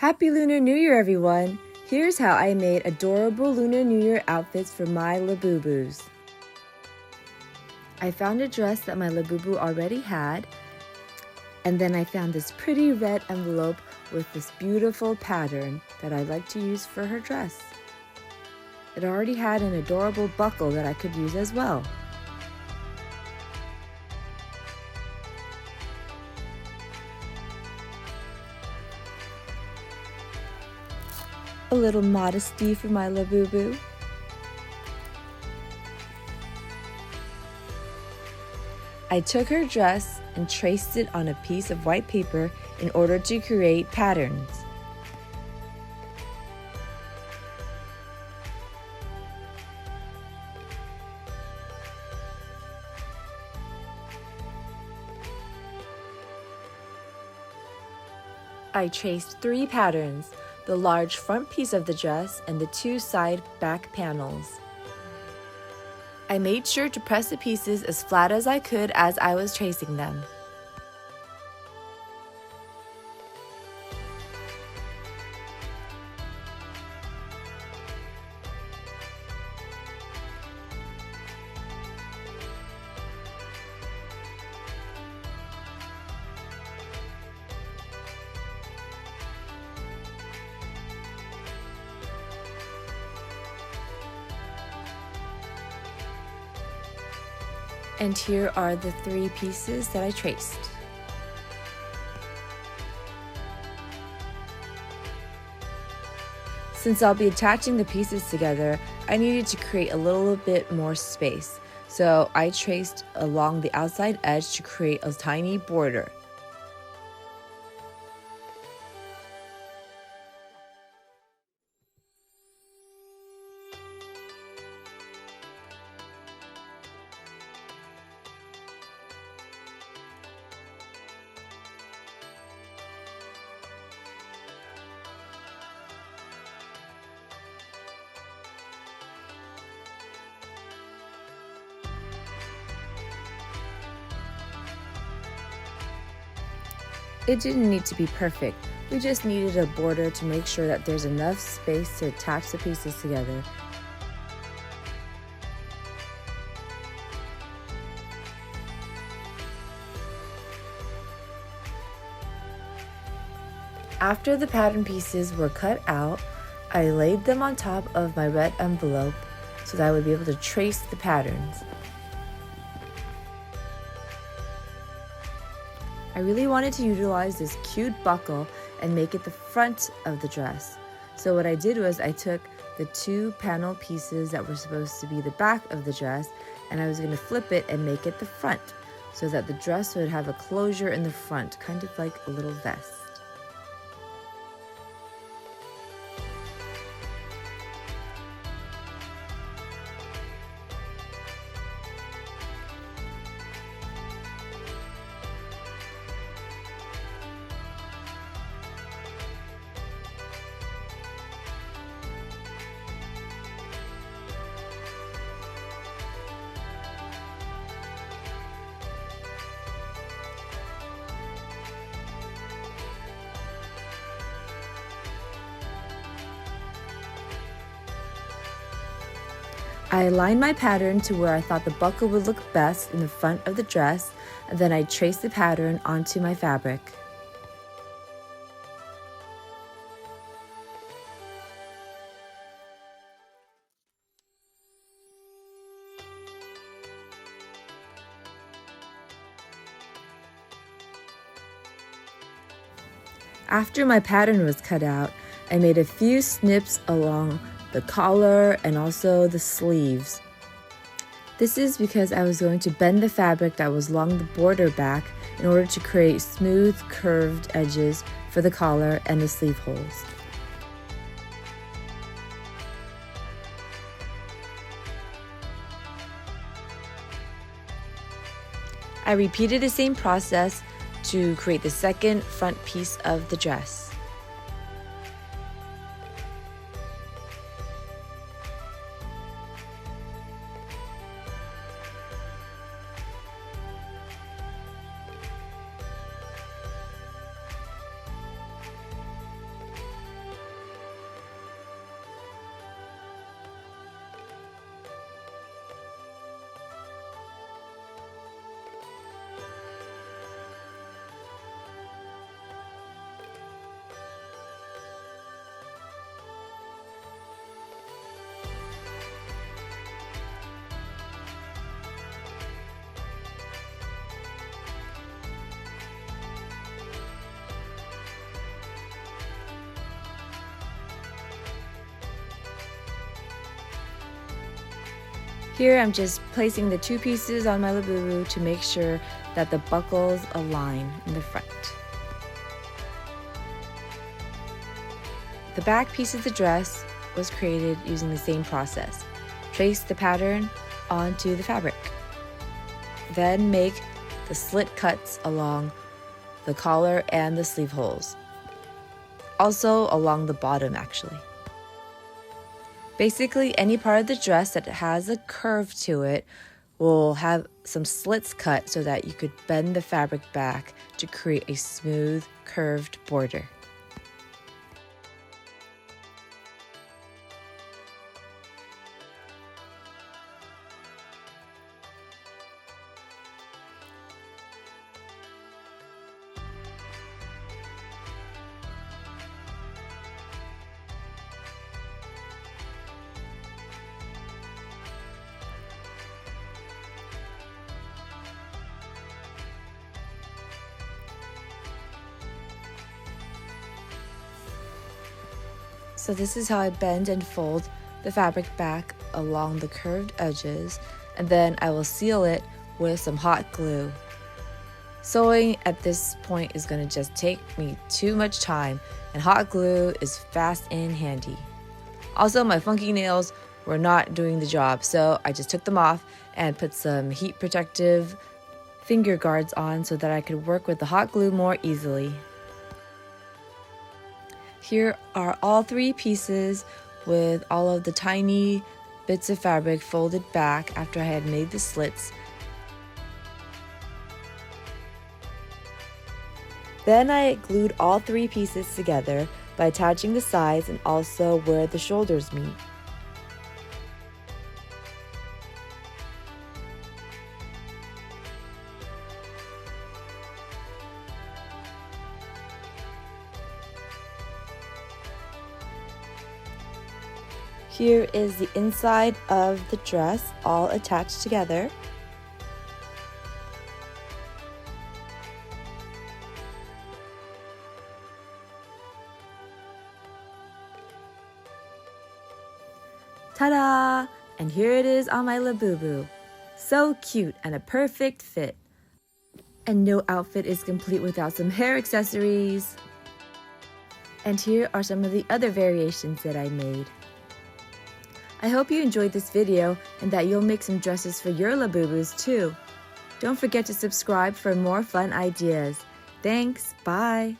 Happy Lunar New Year, everyone! Here's how I made adorable Lunar New Year outfits for my Labubus. I found a dress that my Labubu already had, and then I found this pretty red envelope with this beautiful pattern that I'd like to use for her dress. It already had an adorable buckle that I could use as well. A little modesty for my Labubu. I took her dress and traced it on a piece of white paper in order to create patterns. I traced 3 patterns: the large front piece of the dress and the 2 side back panels. I made sure to press the pieces as flat as I could as I was tracing them. And here are the 3 pieces that I traced. Since I'll be attaching the pieces together, I needed to create a little bit more space. So I traced along the outside edge to create a tiny border. It didn't need to be perfect. We just needed a border to make sure that there's enough space to attach the pieces together. After the pattern pieces were cut out, I laid them on top of my red envelope so that I would be able to trace the patterns. I really wanted to utilize this cute buckle and make it the front of the dress. So what I did was I took the 2 panel pieces that were supposed to be the back of the dress, and I was going to flip it and make it the front so that the dress would have a closure in the front, kind of like a little vest. I aligned my pattern to where I thought the buckle would look best in the front of the dress, and then I traced the pattern onto my fabric. After my pattern was cut out, I made a few snips along the collar and also the sleeves. This is because I was going to bend the fabric that was along the border back in order to create smooth, curved edges for the collar and the sleeve holes. I repeated the same process to create the second front piece of the dress. Here I'm just placing the 2 pieces on my Labubu to make sure that the buckles align in the front. The back piece of the dress was created using the same process. Trace the pattern onto the fabric. Then make the slit cuts along the collar and the sleeve holes. Also along the bottom actually. Basically, any part of the dress that has a curve to it will have some slits cut so that you could bend the fabric back to create a smooth, curved border. So this is how I bend and fold the fabric back along the curved edges, and then I will seal it with some hot glue. Sewing at this point is going to just take me too much time, and hot glue is fast and handy. Also, my funky nails were not doing the job, so I just took them off and put some heat protective finger guards on so that I could work with the hot glue more easily. Here are all 3 pieces with all of the tiny bits of fabric folded back after I had made the slits. Then I glued all 3 pieces together by attaching the sides and also where the shoulders meet. Here is the inside of the dress all attached together. Ta-da! And here it is on my Labubu. So cute and a perfect fit. And no outfit is complete without some hair accessories. And here are some of the other variations that I made. I hope you enjoyed this video and that you'll make some dresses for your Labubus too. Don't forget to subscribe for more fun ideas. Thanks, bye!